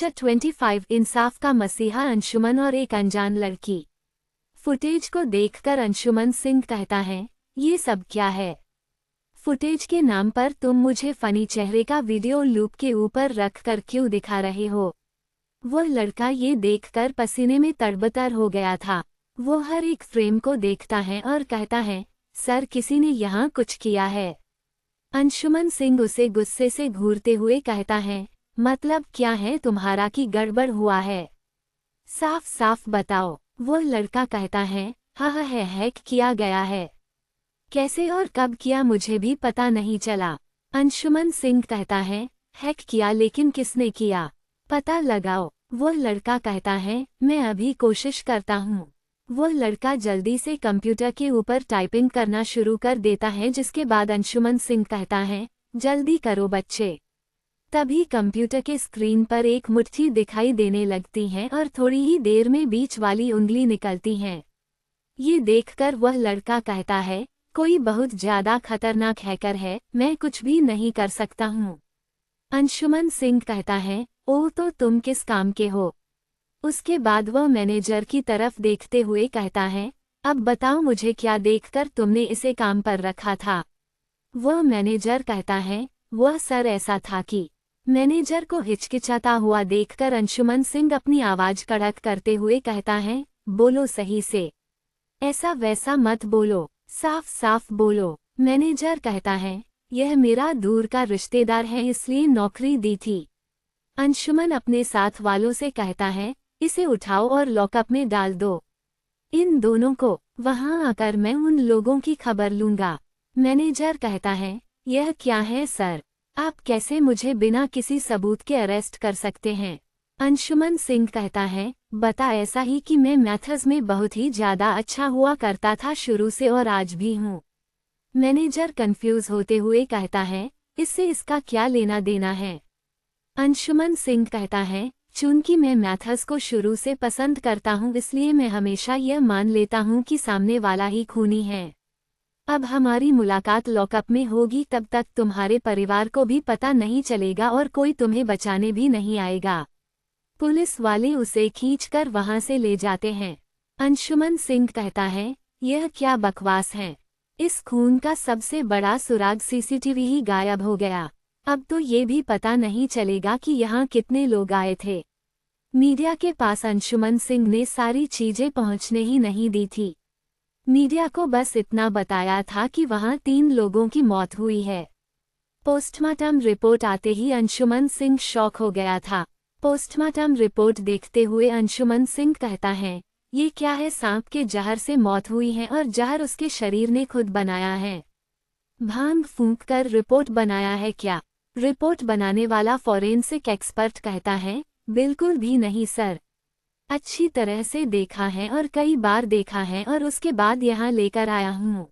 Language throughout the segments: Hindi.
लेक्चर 25 इंसाफ का मसीहा अंशुमन और एक अनजान लड़की। फुटेज को देखकर अंशुमन सिंह कहता है, ये सब क्या है? फुटेज के नाम पर तुम मुझे फनी चेहरे का वीडियो लूप के ऊपर रख कर क्यों दिखा रहे हो? वह लड़का ये देखकर पसीने में तड़बतर हो गया था। वो हर एक फ्रेम को देखता है और कहता है, सर किसी ने यहाँ कुछ किया है। अंशुमन सिंह उसे गुस्से से घूरते हुए कहता है, मतलब क्या है तुम्हारा कि गड़बड़ हुआ है? साफ साफ बताओ। वो लड़का कहता है, हाँ है हैक किया गया है। कैसे और कब किया मुझे भी पता नहीं चला। अंशुमन सिंह कहता है, हैक किया लेकिन किसने किया? पता लगाओ। वो लड़का कहता है, मैं अभी कोशिश करता हूँ। वो लड़का जल्दी से कंप्यूटर के ऊपर टाइपिंग करना शुरू कर देता है, जिसके बाद अंशुमन सिंह कहता है, जल्दी करो बच्चे। तभी कंप्यूटर के स्क्रीन पर एक मुट्ठी दिखाई देने लगती है और थोड़ी ही देर में बीच वाली उंगली निकलती है। ये देखकर वह लड़का कहता है, कोई बहुत ज्यादा खतरनाक हैकर है, मैं कुछ भी नहीं कर सकता हूँ। अंशुमन सिंह कहता है, ओह तो तुम किस काम के हो? उसके बाद वह मैनेजर की तरफ देखते हुए कहता है, अब बताओ मुझे क्या देखकर तुमने इसे काम पर रखा था? वह मैनेजर कहता है, वह सर ऐसा था कि। मैनेजर को हिचकिचाता हुआ देखकर अंशुमन सिंह अपनी आवाज कड़क करते हुए कहता है, बोलो सही से, ऐसा वैसा मत बोलो, साफ साफ बोलो। मैनेजर कहता है, यह मेरा दूर का रिश्तेदार है इसलिए नौकरी दी थी। अंशुमन अपने साथ वालों से कहता है, इसे उठाओ और लॉकअप में डाल दो। इन दोनों को। वहां आकर मैं उन लोगों की खबर लूंगा। मैनेजर कहता है, यह क्या है सर? आप कैसे मुझे बिना किसी सबूत के अरेस्ट कर सकते हैं? अंशुमन सिंह कहता है, बता ऐसा ही कि मैं मैथ्स में बहुत ही ज्यादा अच्छा हुआ करता था शुरू से और आज भी हूँ। मैनेजर कंफ्यूज होते हुए कहता है, इससे इसका क्या लेना देना है? अंशुमन सिंह कहता है, चूंकि मैं मैथ्स को शुरू से पसंद करता हूँ इसलिए मैं हमेशा यह मान लेता हूँ कि सामने वाला ही खूनी है। अब हमारी मुलाकात लॉकअप में होगी, तब तक तुम्हारे परिवार को भी पता नहीं चलेगा और कोई तुम्हें बचाने भी नहीं आएगा। पुलिस वाले उसे खींचकर वहां से ले जाते हैं। अंशुमन सिंह कहता है, यह क्या बकवास है? इस खून का सबसे बड़ा सुराग सीसीटीवी ही गायब हो गया। अब तो ये भी पता नहीं चलेगा कि यहाँ कितने लोग आए थे। मीडिया के पास अंशुमन सिंह ने सारी चीजें पहुँचने ही नहीं दी थी। मीडिया को बस इतना बताया था कि वहां 3 लोगों की मौत हुई है। पोस्टमार्टम रिपोर्ट आते ही अंशुमन सिंह शॉक हो गया था। पोस्टमार्टम रिपोर्ट देखते हुए अंशुमन सिंह कहता है, ये क्या है? सांप के जहर से मौत हुई है और जहर उसके शरीर ने खुद बनाया है। भांग फूंक कर रिपोर्ट बनाया है क्या? रिपोर्ट बनाने वाला फॉरेंसिक एक्सपर्ट कहता है, बिल्कुल भी नहीं सर, अच्छी तरह से देखा है और कई बार देखा है और उसके बाद यहाँ लेकर आया हूँ।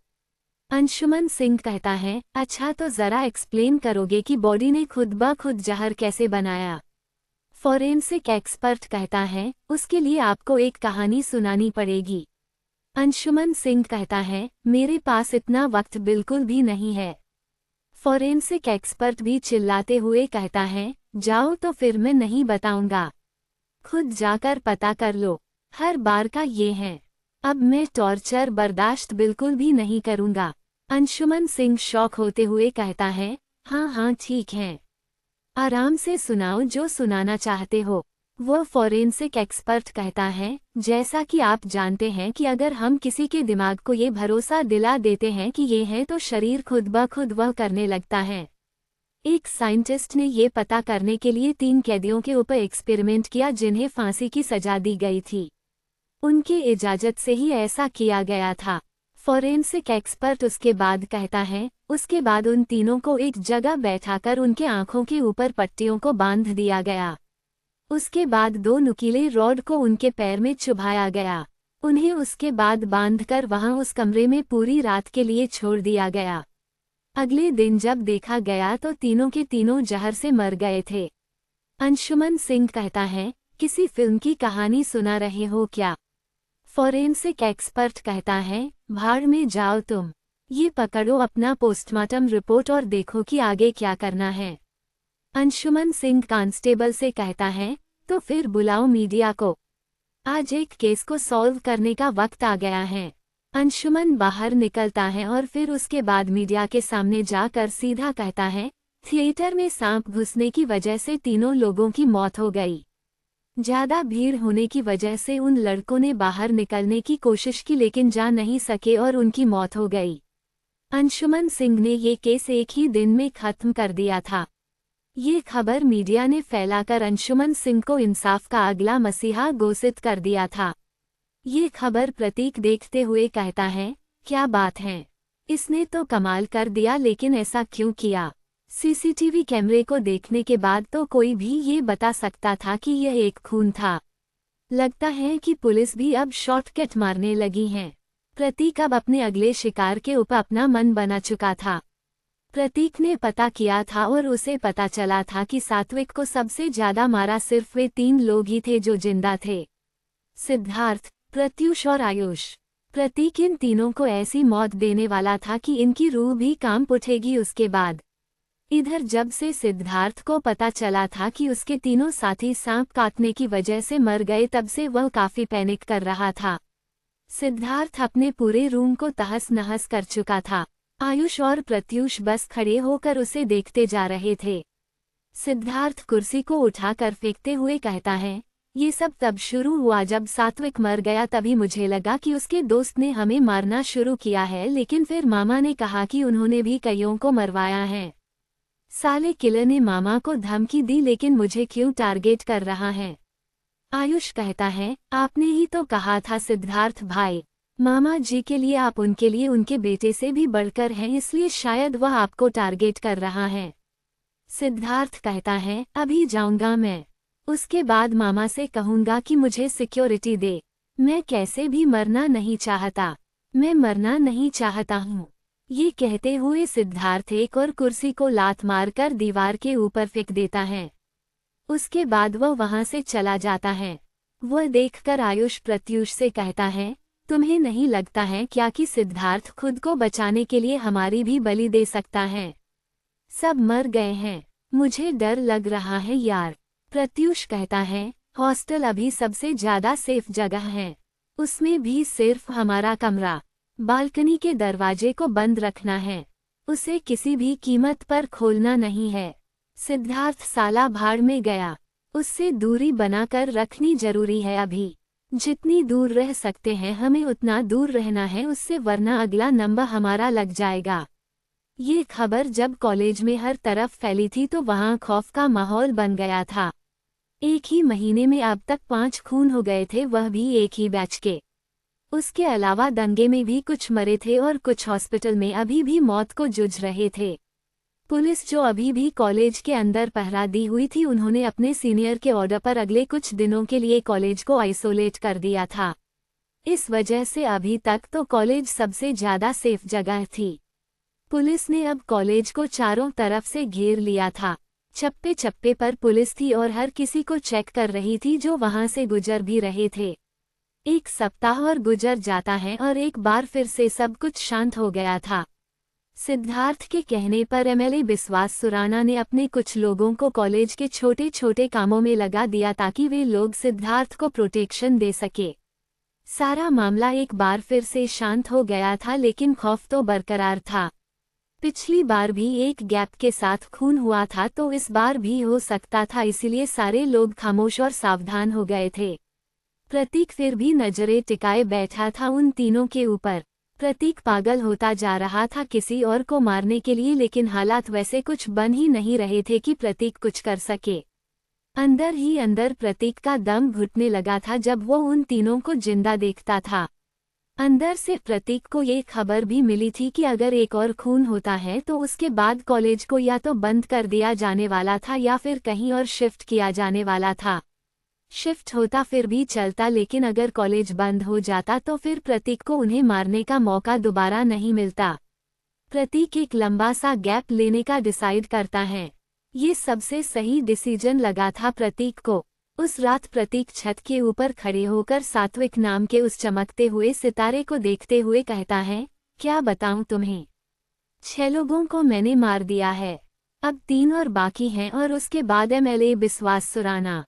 अंशुमन सिंह कहता है, अच्छा तो जरा एक्सप्लेन करोगे कि बॉडी ने खुद ब खुद जहर कैसे बनाया? फॉरेंसिक एक्सपर्ट कहता है, उसके लिए आपको एक कहानी सुनानी पड़ेगी। अंशुमन सिंह कहता है, मेरे पास इतना वक्त बिल्कुल भी नहीं है। फॉरेंसिक एक्सपर्ट भी चिल्लाते हुए कहता है, जाओ तो फिर मैं नहीं बताऊंगा, खुद जाकर पता कर लो। हर बार का ये है। अब मैं टॉर्चर बर्दाश्त बिल्कुल भी नहीं करूंगा। अंशुमन सिंह शॉक होते हुए कहता है, हाँ ठीक है, आराम से सुनाओ जो सुनाना चाहते हो। वह फॉरेंसिक एक्सपर्ट कहता है, जैसा कि आप जानते हैं कि अगर हम किसी के दिमाग को ये भरोसा दिला देते हैं कि ये है तो शरीर खुद ब खुद वह करने लगता है। एक साइंटिस्ट ने ये पता करने के लिए 3 कैदियों के ऊपर एक्सपेरिमेंट किया जिन्हें फांसी की सजा दी गई थी। उनके इजाजत से ही ऐसा किया गया था। फॉरेंसिक एक्सपर्ट उसके बाद कहता है, उसके बाद उन तीनों को एक जगह बैठाकर उनके आंखों के ऊपर पट्टियों को बांध दिया गया। उसके बाद 2 नुकीले रॉड को उनके पैर में चुभाया गया। उन्हें उसके बाद बांधकर वहां उस कमरे में पूरी रात के लिए छोड़ दिया गया। अगले दिन जब देखा गया तो तीनों के तीनों जहर से मर गए थे। अंशुमन सिंह कहता है, किसी फिल्म की कहानी सुना रहे हो क्या? फॉरेंसिक एक्सपर्ट कहता है, भाड़ में जाओ तुम, ये पकड़ो अपना पोस्टमार्टम रिपोर्ट और देखो कि आगे क्या करना है। अंशुमन सिंह कांस्टेबल से कहता है, तो फिर बुलाओ मीडिया को। आज एक केस को सॉल्व करने का वक्त आ गया है। अंशुमन बाहर निकलता है और फिर उसके बाद मीडिया के सामने जाकर सीधा कहता है, थिएटर में सांप घुसने की वजह से 3 लोगों की मौत हो गई। ज्यादा भीड़ होने की वजह से उन लड़कों ने बाहर निकलने की कोशिश की लेकिन जा नहीं सके और उनकी मौत हो गई। अंशुमन सिंह ने ये केस एक ही दिन में खत्म कर दिया था। ये खबर मीडिया ने फैलाकर अंशुमन सिंह को इंसाफ का अगला मसीहा घोषित कर दिया था। ये खबर प्रतीक देखते हुए कहता है, क्या बात है, इसने तो कमाल कर दिया, लेकिन ऐसा क्यों किया? सीसीटीवी कैमरे को देखने के बाद तो कोई भी ये बता सकता था कि यह एक खून था। लगता है कि पुलिस भी अब शॉर्टकट मारने लगी है। प्रतीक अब अपने अगले शिकार के ऊपर अपना मन बना चुका था। प्रतीक ने पता किया था और उसे पता चला था कि सात्विक को सबसे ज्यादा मारा सिर्फ वे 3 लोग ही थे जो जिंदा थे, सिद्धार्थ, प्रत्युष और आयुष। प्रतीक इन तीनों को ऐसी मौत देने वाला था कि इनकी रूह भी कांप उठेगी उसके बाद। इधर जब से सिद्धार्थ को पता चला था कि उसके 3 साथी सांप काटने की वजह से मर गए, तब से वह काफी पैनिक कर रहा था। सिद्धार्थ अपने पूरे रूम को तहस नहस कर चुका था। आयुष और प्रत्युष बस खड़े होकर उसे देखते जा रहे थे। सिद्धार्थ कुर्सी को उठाकर फेंकते हुए कहता है, ये सब तब शुरू हुआ जब सात्विक मर गया। तभी मुझे लगा कि उसके दोस्त ने हमें मारना शुरू किया है, लेकिन फिर मामा ने कहा कि उन्होंने भी कईयों को मरवाया है। साले किलर ने मामा को धमकी दी, लेकिन मुझे क्यों टारगेट कर रहा है? आयुष कहता है, आपने ही तो कहा था सिद्धार्थ भाई, मामा जी के लिए आप उनके लिए उनके बेटे से भी बढ़कर हैं, इसलिए शायद वह आपको टारगेट कर रहा है। सिद्धार्थ कहता है, अभी जाऊंगा मैं, उसके बाद मामा से कहूंगा कि मुझे सिक्योरिटी दे। मैं कैसे भी मरना नहीं चाहता, मैं मरना नहीं चाहता हूँ। ये कहते हुए सिद्धार्थ एक और कुर्सी को लात मारकर दीवार के ऊपर फेंक देता है। उसके बाद वह वहां से चला जाता है। वह देखकर आयुष प्रत्युष से कहता है, तुम्हें नहीं लगता है क्या कि सिद्धार्थ खुद को बचाने के लिए हमारी भी बलि दे सकता है? सब मर गए हैं, मुझे डर लग रहा है यार। प्रत्युष कहता है, हॉस्टल अभी सबसे ज्यादा सेफ जगह है, उसमें भी सिर्फ हमारा कमरा, बालकनी के दरवाजे को बंद रखना है, उसे किसी भी कीमत पर खोलना नहीं है। सिद्धार्थ साला भाड़ में गया, उससे दूरी बनाकर रखनी जरूरी है। अभी जितनी दूर रह सकते हैं हमें उतना दूर रहना है उससे, वरना अगला नंबर हमारा लग जाएगा। ये खबर जब कॉलेज में हर तरफ फैली थी तो वहाँ खौफ का माहौल बन गया था। एक ही महीने में अब तक 5 खून हो गए थे, वह भी एक ही बैच के। उसके अलावा दंगे में भी कुछ मरे थे और कुछ हॉस्पिटल में अभी भी मौत को जूझ रहे थे। पुलिस जो अभी भी कॉलेज के अंदर पहरा दी हुई थी, उन्होंने अपने सीनियर के ऑर्डर पर अगले कुछ दिनों के लिए कॉलेज को आइसोलेट कर दिया था। इस वजह से अभी तक तो कॉलेज सबसे ज्यादा सेफ जगह थी। पुलिस ने अब कॉलेज को चारों तरफ से घेर लिया था। चप्पे चप्पे पर पुलिस थी और हर किसी को चेक कर रही थी जो वहां से गुजर भी रहे थे। एक सप्ताह और गुजर जाता है और एक बार फिर से सब कुछ शांत हो गया था। सिद्धार्थ के कहने पर एमएलए बिस्वास सुराना ने अपने कुछ लोगों को कॉलेज के छोटे छोटे कामों में लगा दिया ताकि वे लोग सिद्धार्थ को प्रोटेक्शन दे सके। सारा मामला एक बार फिर से शांत हो गया था, लेकिन खौफ तो बरकरार था। पिछली बार भी एक गैप के साथ खून हुआ था, तो इस बार भी हो सकता था, इसीलिए सारे लोग खामोश और सावधान हो गए थे। प्रतीक फिर भी नजरें टिकाए बैठा था उन तीनों के ऊपर। प्रतीक पागल होता जा रहा था किसी और को मारने के लिए, लेकिन हालात वैसे कुछ बन ही नहीं रहे थे कि प्रतीक कुछ कर सके। अंदर ही अंदर प्रतीक का दम घुटने लगा था जब वो उन तीनों को जिंदा देखता था। अंदर से प्रतीक को ये खबर भी मिली थी कि अगर एक और खून होता है तो उसके बाद कॉलेज को या तो बंद कर दिया जाने वाला था या फिर कहीं और शिफ्ट किया जाने वाला था। शिफ्ट होता फिर भी चलता, लेकिन अगर कॉलेज बंद हो जाता तो फिर प्रतीक को उन्हें मारने का मौका दोबारा नहीं मिलता। प्रतीक एक लंबा सा गैप लेने का डिसाइड करता है। ये सबसे सही डिसीजन लगा था प्रतीक को। उस रात प्रतीक छत के ऊपर खड़े होकर सात्विक नाम के उस चमकते हुए सितारे को देखते हुए कहता है, क्या बताऊं तुम्हें, 6 लोगों को मैंने मार दिया है, अब 3 और बाकी हैं, और उसके बाद एमएलए बिस्वास सुराना।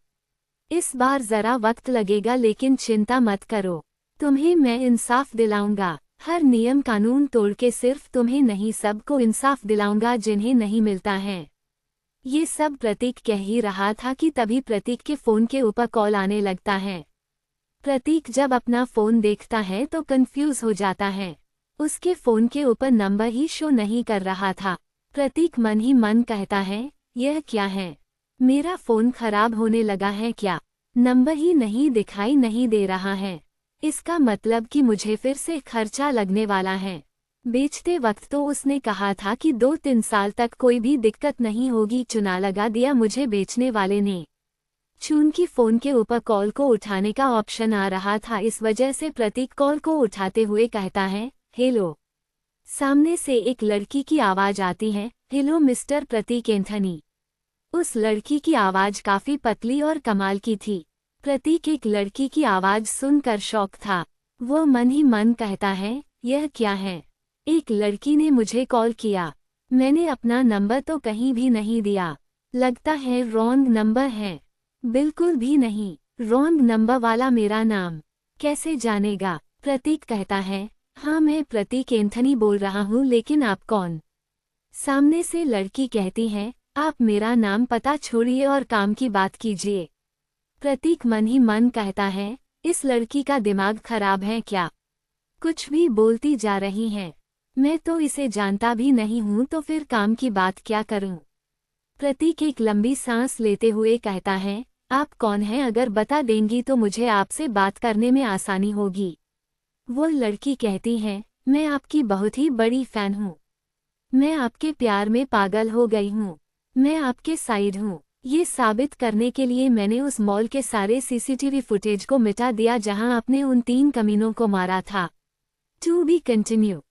इस बार जरा वक्त लगेगा लेकिन चिंता मत करो, तुम्हें मैं इंसाफ दिलाऊंगा। हर नियम कानून तोड़ के सिर्फ तुम्हें नहीं सबको इंसाफ दिलाऊंगा जिन्हें नहीं मिलता है। ये सब प्रतीक कह ही रहा था कि तभी प्रतीक के फोन के ऊपर कॉल आने लगता है। प्रतीक जब अपना फोन देखता है तो कंफ्यूज हो जाता है। उसके फोन के ऊपर नंबर ही शो नहीं कर रहा था। प्रतीक मन ही मन कहता है, यह क्या है? मेरा फोन खराब होने लगा है क्या? नंबर ही नहीं दिखाई नहीं दे रहा है। इसका मतलब कि मुझे फिर से खर्चा लगने वाला है। बेचते वक्त तो उसने कहा था कि 2-3 साल तक कोई भी दिक्कत नहीं होगी, चुना लगा दिया मुझे बेचने वाले ने। चूंकि फोन के ऊपर कॉल को उठाने का ऑप्शन आ रहा था, इस वजह से प्रतीक कॉल को उठाते हुए कहता है, हेलो। सामने से एक लड़की की आवाज आती है, हेलो मिस्टर प्रतीक एंथनी। उस लड़की की आवाज काफी पतली और कमाल की थी। प्रतीक एक लड़की की आवाज सुनकर शॉक था। वो मन ही मन कहता है, यह क्या है? एक लड़की ने मुझे कॉल किया। मैंने अपना नंबर तो कहीं भी नहीं दिया। लगता है रॉन्ग नंबर है। बिल्कुल भी नहीं, रॉन्ग नंबर वाला मेरा नाम कैसे जानेगा? प्रतीक कहता है, हाँ मैं प्रतीक एंथनी बोल रहा हूँ, लेकिन आप कौन? सामने से लड़की कहती है, आप मेरा नाम पता छोड़िए और काम की बात कीजिए। प्रतीक मन ही मन कहता है, इस लड़की का दिमाग खराब है क्या? कुछ भी बोलती जा रही है। मैं तो इसे जानता भी नहीं हूँ, तो फिर काम की बात क्या करूँ? प्रतीक एक लंबी सांस लेते हुए कहता है, आप कौन हैं? अगर बता देंगी तो मुझे आपसे बात करने में आसानी होगी। वो लड़की कहती है, मैं आपकी बहुत ही बड़ी फैन हूँ। मैं आपके प्यार में पागल हो गई हूँ। मैं आपके साइड हूँ। ये साबित करने के लिए मैंने उस मॉल के सारे सीसीटीवी फुटेज को मिटा दिया जहां आपने उन 3 कमीनों को मारा था। To be continue.